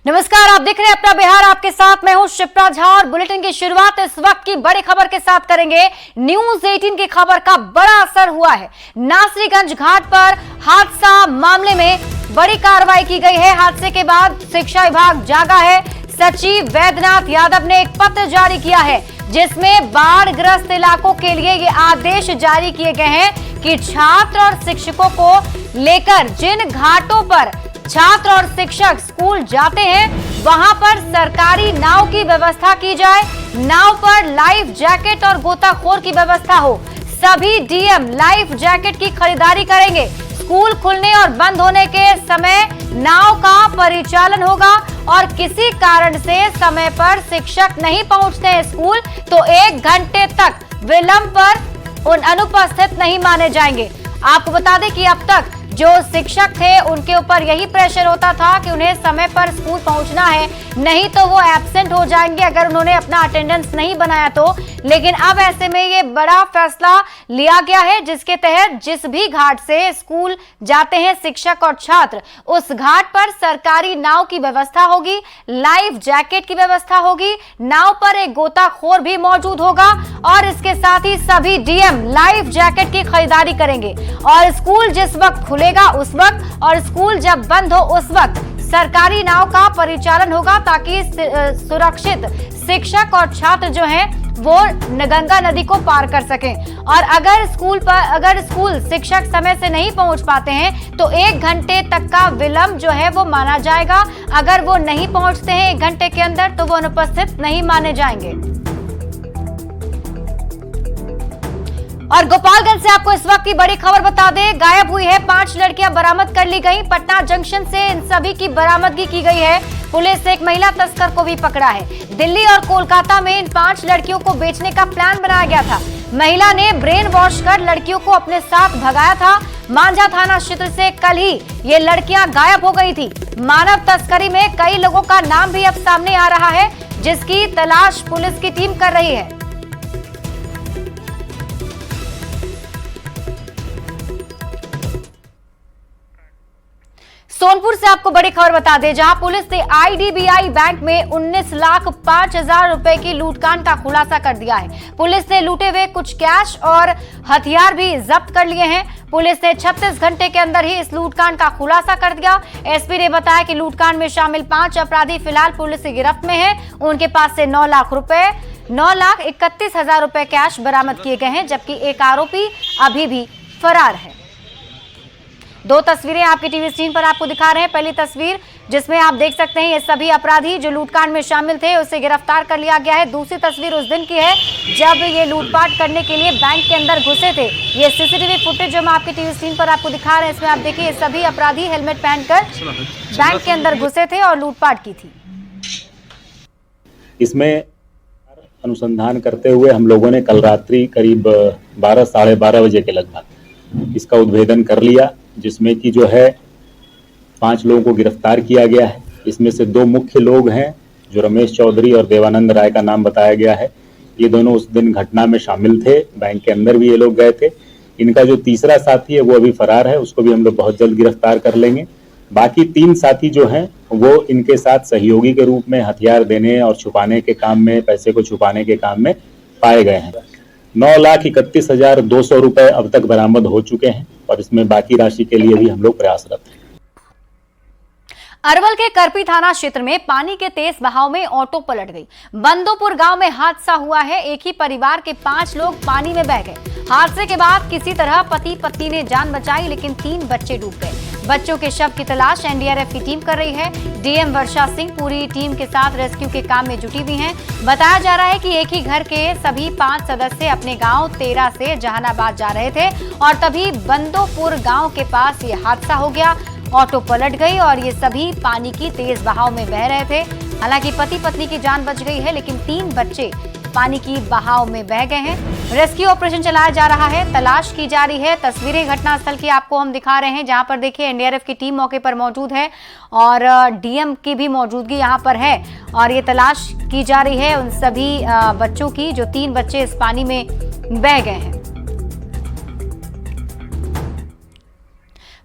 नमस्कार, आप देख रहे हैं अपना बिहार। आपके साथ मैं हूं शिप्रा झा और बुलेटिन की शुरुआत इस वक्त की बड़ी खबर के साथ करेंगे। न्यूज 18 की खबर का बड़ा असर हुआ है। नासरीगंज घाट पर हादसा मामले में बड़ी कार्रवाई की गई है। हादसे के बाद शिक्षा विभाग जागा है। सचिव वैद्यनाथ यादव ने एक पत्र जारी किया है जिसमें बाढ़ ग्रस्त इलाकों के लिए ये आदेश जारी किए गए हैं कि छात्र और शिक्षकों को लेकर जिन घाटों पर छात्र और शिक्षक स्कूल जाते हैं वहां पर सरकारी नाव की व्यवस्था की जाए। नाव पर लाइफ जैकेट और गोताखोर की व्यवस्था हो। सभी डीएम लाइफ जैकेट की खरीदारी करेंगे। स्कूल खुलने और बंद होने के समय नाव का परिचालन होगा और किसी कारण से समय पर शिक्षक नहीं पहुंचते हैं स्कूल तो 1 घंटे तक विलंब पर अनुपस्थित नहीं माने जाएंगे। आपको बता दें कि अब तक जो शिक्षक थे उनके ऊपर यही प्रेशर होता था कि उन्हें समय पर स्कूल पहुंचना है, नहीं तो वो एब्सेंट हो जाएंगे अगर उन्होंने अपना अटेंडेंस नहीं बनाया तो। लेकिन अब ऐसे में ये बड़ा फैसला लिया गया है जिसके तहत जिस भी घाट से स्कूल जाते हैं शिक्षक और छात्र, उस घाट पर सरकारी नाव की व्यवस्था होगी, लाइफ जैकेट की व्यवस्था होगी, नाव पर एक गोताखोर भी मौजूद होगा और इसके साथ ही सभी डीएम लाइफ जैकेट की खरीदारी करेंगे। और स्कूल जिस वक्त खुलेगा उस वक्त और स्कूल जब बंद हो उस वक्त सरकारी नाव का परिचालन होगा ताकि सुरक्षित शिक्षक और छात्र जो हैं वो गंगा नदी को पार कर सकें। और अगर स्कूल शिक्षक समय से नहीं पहुंच पाते हैं तो 1 घंटे तक का विलंब जो है वो माना जाएगा। अगर वो नहीं पहुंचते हैं 1 घंटे के अंदर तो वो अनुपस्थित नहीं माने जाएंगे। और गोपालगंज से आपको इस वक्त की बड़ी खबर बता दें, गायब हुई है 5 लड़कियां बरामद कर ली गई। पटना जंक्शन से इन सभी की बरामदगी की गई है। पुलिस ने एक महिला तस्कर को भी पकड़ा है। दिल्ली और कोलकाता में इन 5 लड़कियों को बेचने का प्लान बनाया गया था। महिला ने ब्रेन वॉश कर लड़कियों को अपने साथ भगाया था। मांझा थाना क्षेत्र से कल ही ये लड़कियां गायब हो गई थी। मानव तस्करी में कई लोगों का नाम भी अब सामने आ रहा है जिसकी तलाश पुलिस की टीम कर रही है। सोनपुर से आपको बड़ी खबर बता दें, जहां पुलिस ने आईडीबीआई बैंक में 19,05,000 रुपए की लूटकांड का खुलासा कर दिया है। पुलिस ने लूटे हुए कुछ कैश और हथियार भी जब्त कर लिए हैं। पुलिस ने 36 घंटे के अंदर ही इस लूटकांड का खुलासा कर दिया। एसपी ने बताया कि लूटकांड में शामिल 5 अपराधी फिलहाल पुलिस की गिरफ्त में हैं। उनके पास से 9,31,000 रुपए कैश बरामद किए गए हैं, जबकि एक आरोपी अभी भी फरार है। 2 तस्वीरें आपकी टीवी स्क्रीन पर आपको दिखा रहे हैं। पहली तस्वीर जिसमें आप देख सकते हैं ये सभी अपराधी जो लूटकांड में शामिल थे उसे गिरफ्तार कर लिया गया है। दूसरी तस्वीर उस दिन की है जब ये लूटपाट करने के लिए बैंक के अंदर घुसे थे। ये सीसीटीवी फुटेज जो हम आपकी टीवी स्क्रीन पर आपको दिखा रहे हैं, इसमें आप देखिए ये सभी अपराधी हेलमेट पहनकर बैंक के अंदर घुसे थे और लूटपाट की थी। इसमें अनुसंधान करते हुए हम लोगों ने कल रात्रि करीब 12 साढ़े 12 बजे के लगभग इसका उद्भेदन कर लिया, जिसमें कि जो है 5 लोगों को गिरफ्तार किया गया है। इसमें से 2 मुख्य लोग हैं जो रमेश चौधरी और देवानंद राय का नाम बताया गया है। ये दोनों उस दिन घटना में शामिल थे, बैंक के अंदर भी ये लोग गए थे। इनका जो तीसरा साथी है वो अभी फरार है, उसको भी हम लोग बहुत जल्द गिरफ्तार कर लेंगे। बाकी 3 साथी जो हैं वो इनके साथ सहयोगी के रूप में हथियार देने और छुपाने के काम में, पैसे को छुपाने के काम में पाए गए हैं। 9,31,200 रुपए अब तक बरामद हो चुके हैं और इसमें बाकी राशि के लिए भी हम लोग प्रयासरत हैं। अरवल के करपी थाना क्षेत्र में पानी के तेज बहाव में ऑटो पलट गई। बंदोपुर गांव में हादसा हुआ है। एक ही परिवार के 5 लोग पानी में बह गए। हादसे के बाद किसी तरह पति पत्नी ने जान बचाई, लेकिन 3 बच्चे डूब गए। बच्चों के शव की तलाश एनडीआरएफ की टीम कर रही है। डीएम वर्षा सिंह पूरी टीम के साथ रेस्क्यू के काम में जुटी हुई हैं। बताया जा रहा है कि एक ही घर के सभी 5 सदस्य अपने गांव 13 से जहानाबाद जा रहे थे और तभी बंदोपुर गांव के पास ये हादसा हो गया। ऑटो पलट गई और ये सभी पानी की तेज बहाव में बह रहे थे। हालांकि पति पत्नी की जान बच गई है, लेकिन 3 बच्चे पानी की बहाव में बह गए हैं। रेस्क्यू ऑपरेशन चलाया जा रहा है, तलाश की जा रही है। तस्वीरें घटनास्थल की आपको हम दिखा रहे हैं, जहां पर देखिए एनडीआरएफ की टीम मौके पर मौजूद है और डीएम की भी मौजूदगी यहां पर है और ये तलाश की जा रही है उन सभी बच्चों की जो 3 बच्चे इस पानी में बह गए हैं।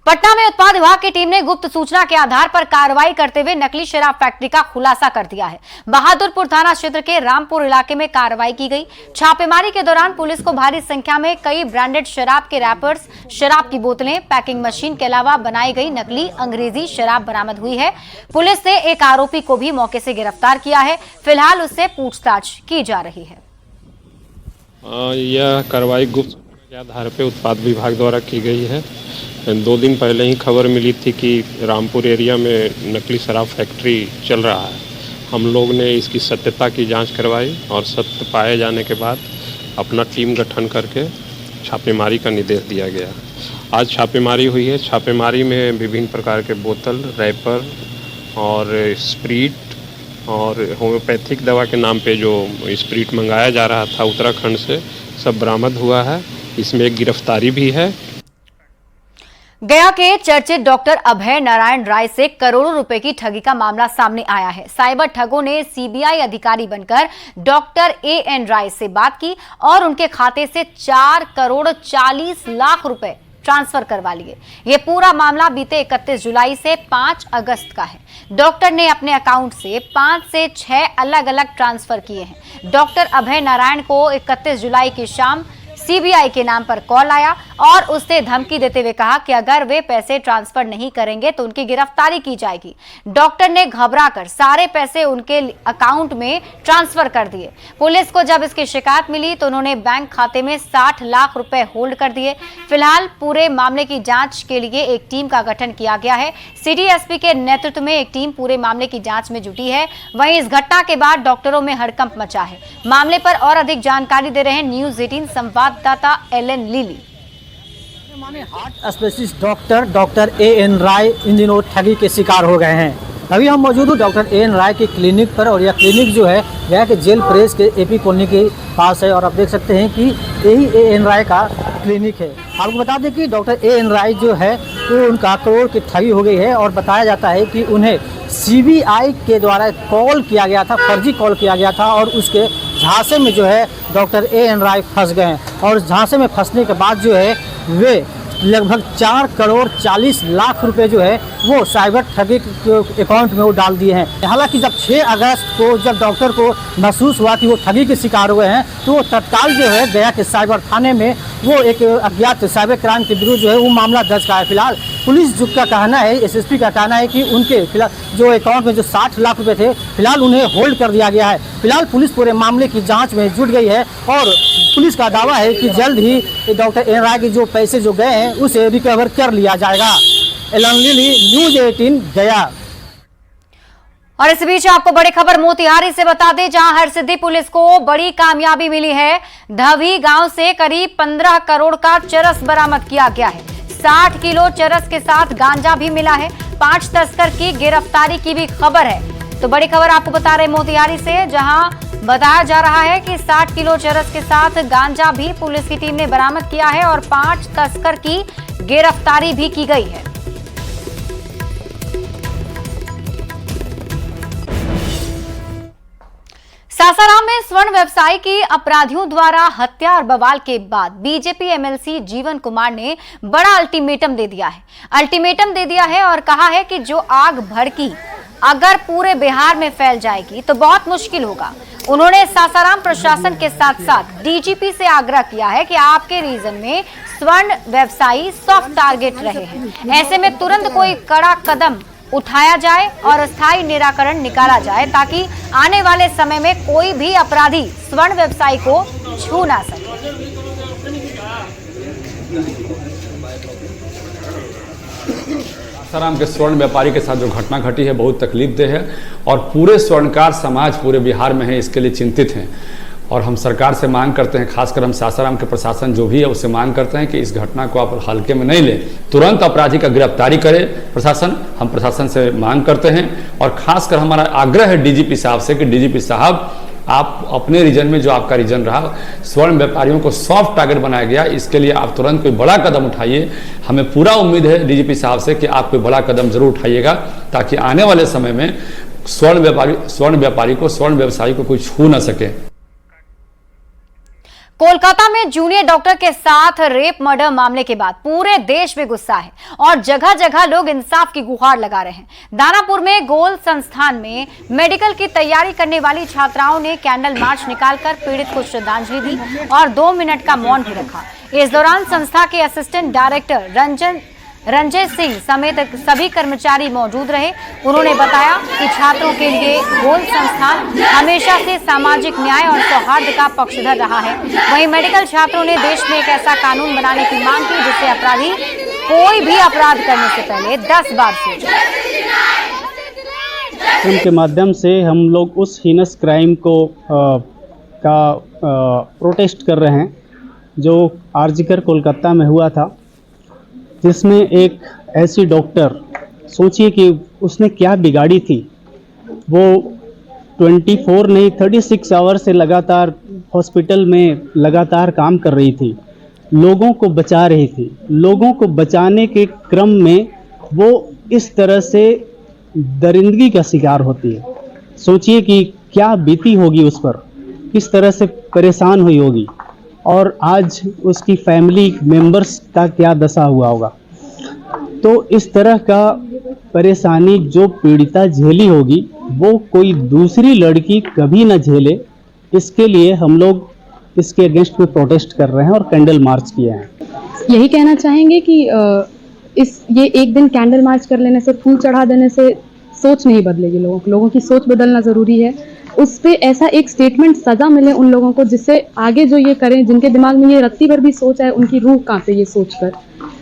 पटना में उत्पाद विभाग की टीम ने गुप्त सूचना के आधार पर कार्रवाई करते हुए नकली शराब फैक्ट्री का खुलासा कर दिया है। बहादुरपुर थाना क्षेत्र के रामपुर इलाके में कार्रवाई की गई। छापेमारी के दौरान पुलिस को भारी संख्या में कई ब्रांडेड शराब के रैपर्स, शराब की बोतलें, पैकिंग मशीन के अलावा बनाई गई नकली अंग्रेजी शराब बरामद हुई है। पुलिस ने एक आरोपी को भी मौके से गिरफ्तार किया है। फिलहाल उससे पूछताछ की जा रही है। यह कार्रवाई गुप्त सूचना के आधार पर उत्पाद विभाग द्वारा की गई है। 2 दिन पहले ही खबर मिली थी कि रामपुर एरिया में नकली शराब फैक्ट्री चल रहा है। हम लोग ने इसकी सत्यता की जांच करवाई और सत्य पाए जाने के बाद अपना टीम गठन करके छापेमारी का निर्देश दिया गया। आज छापेमारी हुई है। छापेमारी में विभिन्न प्रकार के बोतल, रैपर और स्प्रीट और होम्योपैथिक दवा के नाम पे जो स्प्रीट मंगाया जा रहा था उत्तराखंड से, सब बरामद हुआ है। इसमें एक गिरफ्तारी भी है। गया के चर्चित डॉक्टर अभय नारायण राय से करोड़ों रुपए की ठगी का मामला सामने आया है। साइबर ठगों ने सीबीआई अधिकारी बनकर डॉक्टर एएन राय से बात की और उनके खाते से 4 करोड़ 40 लाख रुपए ट्रांसफर करवा लिए। ये पूरा मामला बीते 31 जुलाई से 5 अगस्त का है। डॉक्टर ने अपने अकाउंट से 5 से 6 अलग अलग ट्रांसफर किए हैं। डॉक्टर अभय नारायण को 31 जुलाई की शाम सीबीआई के नाम पर कॉल आया और उसने धमकी देते हुए कहा कि अगर वे पैसे ट्रांसफर नहीं करेंगे तो उनकी गिरफ्तारी की जाएगी। डॉक्टर ने घबराकर सारे पैसे उनके अकाउंट में ट्रांसफर कर दिए। पुलिस को जब इसकी शिकायत मिली तो उन्होंने बैंक खाते में 60 लाख रुपए होल्ड कर दिए। फिलहाल पूरे मामले की जांच के लिए एक टीम का गठन किया गया है। सिटी एसपी के नेतृत्व में एक टीम पूरे मामले की जांच में जुटी है। वहीं इस घटना के बाद डॉक्टरों में हड़कंप मचा है। मामले पर और अधिक जानकारी दे रहे हैं न्यूज 18 संवाददाता Alan Lily. Heart specialist doctor A N Rai इन दिनों ठगी के शिकार हो गए हैं। अभी हम मौजूद हूँ डॉक्टर एएन राय के क्लिनिक पर और यह क्लिनिक जो है गया के जेल प्रेस के एपी कॉलोनी के पास है और आप देख सकते हैं कि यही एएन राय का क्लिनिक है। आपको बता दें कि डॉक्टर एएन राय जो है तो उनका करोड़ की ठगी हो गई है और बताया जाता है कि उन्हें सीबीआई के द्वारा कॉल किया गया था, फर्जी कॉल किया गया था और उसके झांसे में जो है डॉक्टर एएन राय फंस गए हैं और झांसे में फंसने के बाद जो है वे लगभग 4 करोड़ 40 लाख रुपए जो है वो साइबर ठगी के अकाउंट में वो डाल दिए हैं। हालांकि जब 6 अगस्त को जब डॉक्टर को महसूस हुआ कि वो ठगी के शिकार हुए हैं तो वो तत्काल जो है गया के साइबर थाने में वो एक अज्ञात साइबर क्राइम के विरुद्ध जो है वो मामला दर्ज करा है। फिलहाल पुलिस का कहना है, एसएसपी का कहना है कि उनके फिलहाल जो अकाउंट में जो 60 लाख रुपए थे फिलहाल उन्हें होल्ड कर दिया गया है। फिलहाल पुलिस पूरे मामले की जाँच में जुट गई है और पुलिस का दावा है कि जल्द ही डॉक्टर एएन राय के जो पैसे जो गए हैं उसे रिकवर कर लिया जाएगा। एलन लिली, न्यूज 18 गया। और इस बीच आपको बड़ी खबर मोतिहारी से बता दें, जहां हरसिद्धि पुलिस को बड़ी कामयाबी मिली है। ढवी गांव से करीब 15 करोड़ का चरस बरामद किया गया है। 60 किलो चरस के साथ गांजा भी मिला है। 5 तस्कर की गिरफ्तारी की भी खबर है। तो बड़ी खबर आपको बता रहे मोतिहारी से, जहां बताया जा रहा है कि 60 किलो चरस के साथ गांजा भी पुलिस की टीम ने बरामद किया है और 5 तस्कर की गिरफ्तारी भी की गई है। सासाराम में स्वर्ण व्यवसायी की अपराधियों द्वारा हत्या और बवाल के बाद बीजेपी एमएलसी जीवन कुमार ने बड़ा अल्टीमेटम दे दिया है। अल्टीमेटम दे दिया है और कहा है कि जो आग भड़की अगर पूरे बिहार में फैल जाएगी तो बहुत मुश्किल होगा। उन्होंने सासाराम प्रशासन के साथ साथ डीजीपी से आग्रह किया है कि आपके रीजन में स्वर्ण व्यवसायी सॉफ्ट टारगेट रहे हैं। ऐसे में तुरंत कोई कड़ा कदम उठाया जाए और स्थायी निराकरण निकाला जाए ताकि आने वाले समय में कोई भी अपराधी स्वर्ण व्यवसायी को छू ना सके। सासाराम के स्वर्ण व्यापारी के साथ जो घटना घटी है बहुत तकलीफदेह है और पूरे स्वर्णकार समाज पूरे बिहार में है, इसके लिए चिंतित हैं और हम सरकार से मांग करते हैं, खासकर हम सासाराम के प्रशासन जो भी है उससे मांग करते हैं कि इस घटना को आप हल्के में नहीं लें, तुरंत अपराधी का गिरफ्तारी करे प्रशासन। हम प्रशासन से मांग करते हैं और खासकर हमारा आग्रह है डीजीपी साहब से कि डीजीपी साहब आप अपने रीजन में जो आपका रीजन रहा स्वर्ण व्यापारियों को सॉफ्ट टारगेट बनाया गया, इसके लिए आप तुरंत कोई बड़ा कदम उठाइए। हमें पूरा उम्मीद है डीजीपी साहब से कि आप कोई बड़ा कदम जरूर उठाइएगा ताकि आने वाले समय में स्वर्ण व्यापारी को, स्वर्ण व्यवसायी को कोई छू ना सके। कोलकाता में जूनियर डॉक्टर के साथ रेप मर्डर मामले के बाद पूरे देश में गुस्सा है और जगह जगह लोग इंसाफ की गुहार लगा रहे हैं। दानापुर में गोल संस्थान में मेडिकल की तैयारी करने वाली छात्राओं ने कैंडल मार्च निकालकर पीड़ित को श्रद्धांजलि दी और 2 मिनट का मौन भी रखा। इस दौरान संस्था के असिस्टेंट डायरेक्टर रंजय सिंह समेत सभी कर्मचारी मौजूद रहे। उन्होंने बताया कि छात्रों के लिए गोल संस्थान हमेशा से सामाजिक न्याय और सौहार्द का पक्षधर रहा है। वहीं मेडिकल छात्रों ने देश में एक ऐसा कानून बनाने की मांग की जिससे अपराधी कोई भी अपराध करने से पहले 10 बार सोचे। के माध्यम से हम लोग उस हीनस क्राइम को प्रोटेस्ट कर रहे हैं जो आरजीकर कोलकाता में हुआ था, जिसमें एक ऐसी डॉक्टर, सोचिए कि उसने क्या बिगाड़ी थी। वो 24 नहीं 36 आवर से लगातार हॉस्पिटल में लगातार काम कर रही थी, लोगों को बचा रही थी। लोगों को बचाने के क्रम में वो इस तरह से दरिंदगी का शिकार होती है। सोचिए कि क्या बीती होगी उस पर, किस तरह से परेशान हुई होगी और आज उसकी फैमिली मेंबर्स का क्या दशा हुआ होगा। तो इस तरह का परेशानी जो पीड़िता झेली होगी वो कोई दूसरी लड़की कभी न झेले, इसके लिए हम लोग इसके अगेंस्ट में प्रोटेस्ट कर रहे हैं और कैंडल मार्च किए हैं। यही कहना चाहेंगे कि ये एक दिन कैंडल मार्च कर लेने से, फूल चढ़ा देने से सोच नहीं बदलेगी। लोगों की सोच बदलना ज़रूरी है। उस पे ऐसा एक स्टेटमेंट सजा मिले उन लोगों को जिससे आगे जो ये करें, जिनके दिमाग में ये रत्ती भर भी सोच है, उनकी रूह कांपे ये सोचकर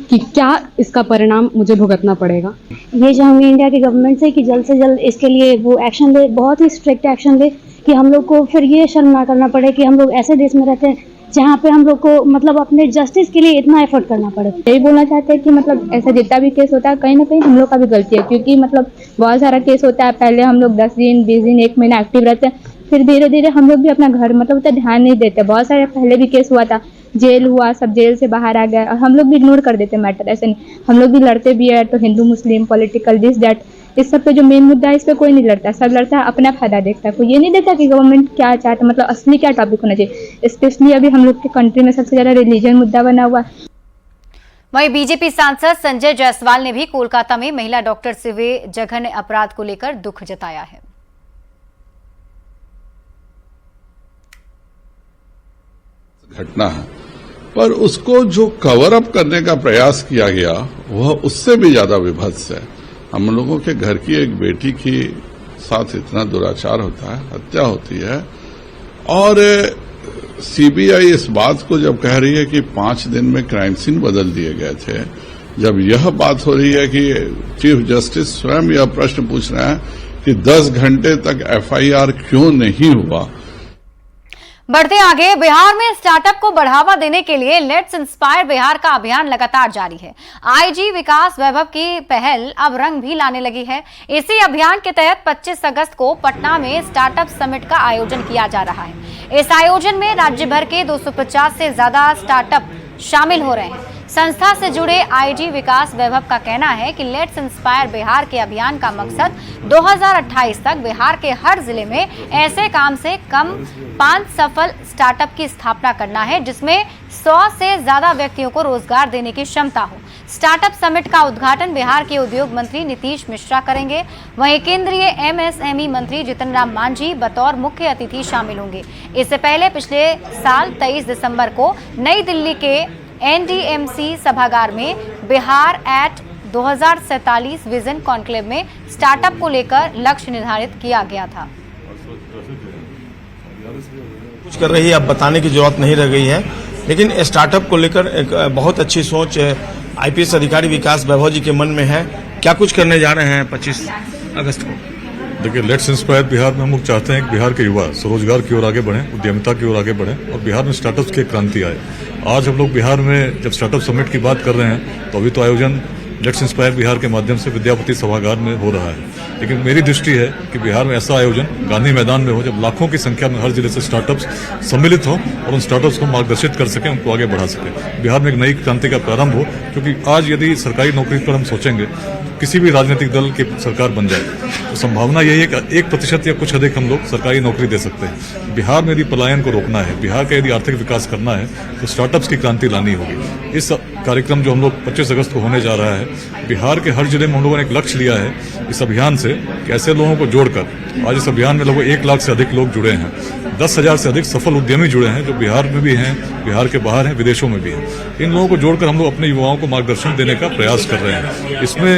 कि क्या इसका परिणाम मुझे भुगतना पड़ेगा। ये चाहूँगी इंडिया की गवर्नमेंट से कि जल्द से जल्द इसके लिए वो एक्शन ले, बहुत ही स्ट्रिक्ट एक्शन ले कि हम लोग को फिर ये शर्म ना करना पड़े कि हम लोग ऐसे देश में रहते हैं जहाँ पे हम लोग को मतलब अपने जस्टिस के लिए इतना एफर्ट करना पड़े। यही बोलना चाहते हैं कि मतलब ऐसा जितना भी केस होता है कहीं ना कहीं हम लोग का भी गलती है, क्योंकि मतलब बहुत सारा केस होता है। पहले हम लोग 10 दिन 20 दिन 1 महीना एक्टिव रहते हैं, फिर धीरे धीरे हम लोग भी अपना घर मतलब उतना ध्यान नहीं देते। बहुत सारे पहले भी केस हुआ था, जेल हुआ, सब जेल से बाहर आ गए और हम लोग भी इग्नोर कर देते मैटर। ऐसे नहीं, हम लोग भी लड़ते भी है, तो हिंदू मुस्लिम पॉलिटिकल दिस दैट, इस सब पे जो मेन मुद्दा है इस पे कोई नहीं लड़ता। सब लड़ता है अपना फायदा देखता है, कोई ये नहीं देखता कि गवर्नमेंट क्या चाहता है, मतलब असली क्या टॉपिक होना चाहिए। स्पेशली अभी हम लोग के कंट्री में सबसे ज्यादा रिलीजन मुद्दा बना हुआ है। वहीं बीजेपी सांसद संजय जायसवाल ने भी कोलकाता में महिला डॉक्टर से हुए जघन्य अपराध को लेकर दुख जताया है। घटना है, पर उसको जो कवर अप करने का प्रयास किया गया वह उससे भी ज्यादा विभत्स है। हम लोगों के घर की एक बेटी के साथ इतना दुराचार होता है, हत्या होती है, और सीबीआई इस बात को जब कह रही है कि 5 दिन में क्राइम सीन बदल दिए गए थे, जब यह बात हो रही है कि चीफ जस्टिस स्वयं यह प्रश्न पूछ रहे हैं कि 10 घंटे तक एफआईआर क्यों नहीं हुआ। बढ़ते आगे, बिहार में स्टार्टअप को बढ़ावा देने के लिए लेट्स इंस्पायर बिहार का अभियान लगातार जारी है। आईजी विकास वैभव की पहल अब रंग भी लाने लगी है। इसी अभियान के तहत 25 अगस्त को पटना में स्टार्टअप समिट का आयोजन किया जा रहा है। इस आयोजन में राज्य भर के 250 से ज्यादा स्टार्टअप शामिल हो रहे हैं। संस्था से जुड़े आईजी विकास वैभव का कहना है कि लेट्स इंस्पायर बिहार के अभियान का मकसद 2028 तक बिहार के हर जिले में ऐसे काम से कम 5 सफल स्टार्टअप की स्थापना करना है जिसमें 100 से ज्यादा व्यक्तियों को रोजगार देने की क्षमता हो। स्टार्टअप समिट का उद्घाटन बिहार के उद्योग मंत्री नीतीश मिश्रा करेंगे। वहीं केंद्रीय एमएसएमई मंत्री जितन राम मांझी बतौर मुख्य अतिथि शामिल होंगे। इससे पहले पिछले साल 23 दिसंबर को नई दिल्ली के एनडीएमसी सभागार में बिहार एट 2047 विजन कॉन्क्लेव में स्टार्टअप को लेकर लक्ष्य निर्धारित किया गया था। कुछ कर रही है, अब बताने की जरूरत नहीं रह गई है, लेकिन स्टार्टअप को लेकर एक बहुत अच्छी सोच आईपीएस अधिकारी विकास वैभव जी के मन में है। क्या कुछ करने जा रहे हैं 25 अगस्त को? देखिए, लेट्स इंस्पायर बिहार में हम लोग चाहते हैं कि बिहार के युवा स्वरोजगार की ओर आगे बढ़ें, उद्यमिता की ओर आगे बढ़ें और बिहार में स्टार्टअप्स की क्रांति आए। आज हम लोग बिहार में जब स्टार्टअप समिट की बात कर रहे हैं तो अभी तो आयोजन लेट्स इंस्पायर बिहार के माध्यम से विद्यापति सभागार में हो रहा है, लेकिन मेरी दृष्टि है कि बिहार में ऐसा आयोजन गांधी मैदान में हो जब लाखों की संख्या में हर जिले से स्टार्टअप्स सम्मिलित हो और उन स्टार्टअप्स को मार्गदर्शित कर सके, उनको आगे बढ़ा सके। बिहार में एक नई क्रांति का प्रारंभ हो, क्योंकि आज यदि सरकारी नौकरी पर हम सोचेंगे किसी भी राजनीतिक दल की सरकार बन जाए तो संभावना यही है कि 1% या कुछ अधिक हम लोग सरकारी नौकरी दे सकते हैं। बिहार में यदि पलायन को रोकना है, बिहार का यदि आर्थिक विकास करना है तो स्टार्टअप्स की क्रांति लानी होगी। इस कार्यक्रम जो हम लोग 25 अगस्त को होने जा रहा है, बिहार के हर जिले में हम लोगों ने एक लक्ष्य लिया है इस अभियान से कि ऐसे लोगों को जोड़कर आज इस अभियान में लगभग 1 लाख से अधिक लोग जुड़े हैं। 10,000 से अधिक सफल उद्यमी जुड़े हैं जो बिहार में भी हैं, बिहार के बाहर हैं, विदेशों में भी हैं। इन लोगों को जोड़कर हम लोग अपने युवाओं को मार्गदर्शन देने का प्रयास कर रहे हैं। इसमें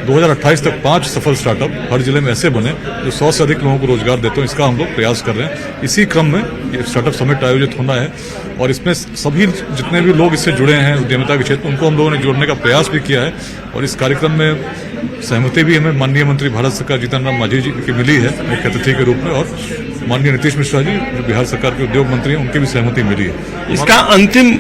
2028 तक 5 सफल स्टार्टअप हर जिले में ऐसे बने जो 100 से अधिक लोगों को रोजगार देते हैं। इसका हम लोग प्रयास कर रहे हैं। इसी क्रम में ये स्टार्टअप समिट आयोजित होना है और इसमें सभी जितने भी लोग इससे जुड़े हैं उद्यमिता के क्षेत्र, उनको हम लोगों ने जोड़ने का प्रयास भी किया है। और इस कार्यक्रम में सहमति भी हमें माननीय मंत्री भारत सरकार जीतन राम मांझी जी की मिली है मुख्य अतिथि के रूप में, और माननीय नीतीश मिश्रा जी जो बिहार सरकार के उद्योग मंत्री हैं उनकी भी सहमति मिली है। इसका अंतिम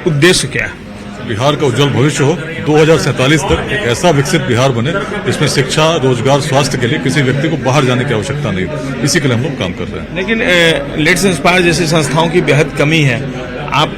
उद्देश्य क्या है? बिहार का उज्जवल भविष्य हो, 2047 तक एक ऐसा विकसित बिहार बने जिसमें शिक्षा, रोजगार, स्वास्थ्य के लिए किसी व्यक्ति को बाहर जाने की आवश्यकता नहीं हो। इसी के लिए हम लोग काम कर रहे हैं। लेकिन लेट्स इंस्पायर जैसी संस्थाओं की बेहद कमी है। आप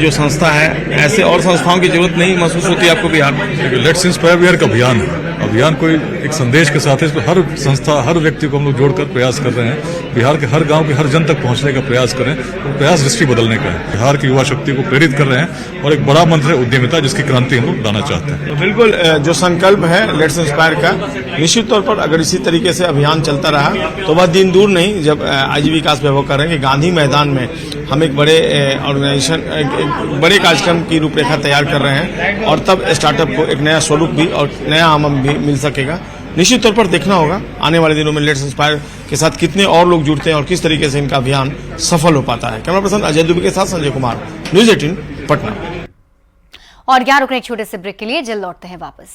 जो संस्था है, ऐसे और संस्थाओं की जरूरत नहीं महसूस होती आपको बिहार में? लेट्स इंस्पायर बिहार का अभियान है। अभियान कोई एक संदेश के साथ है, इसमें हर संस्था, हर व्यक्ति को हम लोग जोड़कर प्रयास कर रहे हैं। बिहार के हर गांव के हर जन तक पहुंचने का प्रयास कर रहे हैं और प्रयास दृष्टि बदलने का है। बिहार की युवा शक्ति को प्रेरित कर रहे हैं और एक बड़ा मंत्र है उद्यमिता, जिसकी क्रांति हम लोग लाना चाहते हैं। तो बिल्कुल जो संकल्प है लेट्स इंस्पायर का, निश्चित तौर पर अगर इसी तरीके से अभियान चलता रहा तो वह दिन दूर नहीं जब आजीविका विकास वैभव कर रहे हैं कि गांधी मैदान में हम एक बड़े ऑर्गेनाइजेशन, एक बड़े कार्यक्रम की रूपरेखा तैयार कर रहे हैं और तब स्टार्टअप को एक नया स्वरूप भी और नया आमम भी मिल सकेगा। निश्चित तौर पर देखना होगा आने वाले दिनों में लेट्स इंस्पायर के साथ कितने और लोग जुड़ते हैं और किस तरीके से इनका अभियान सफल हो पाता है। कैमरा पर्सन अजय दुबे के साथ संजय कुमार, न्यूज 18 पटना। और यहाँ रुकने एक छोटे से ब्रेक के लिए जल्द लौटते हैं वापस।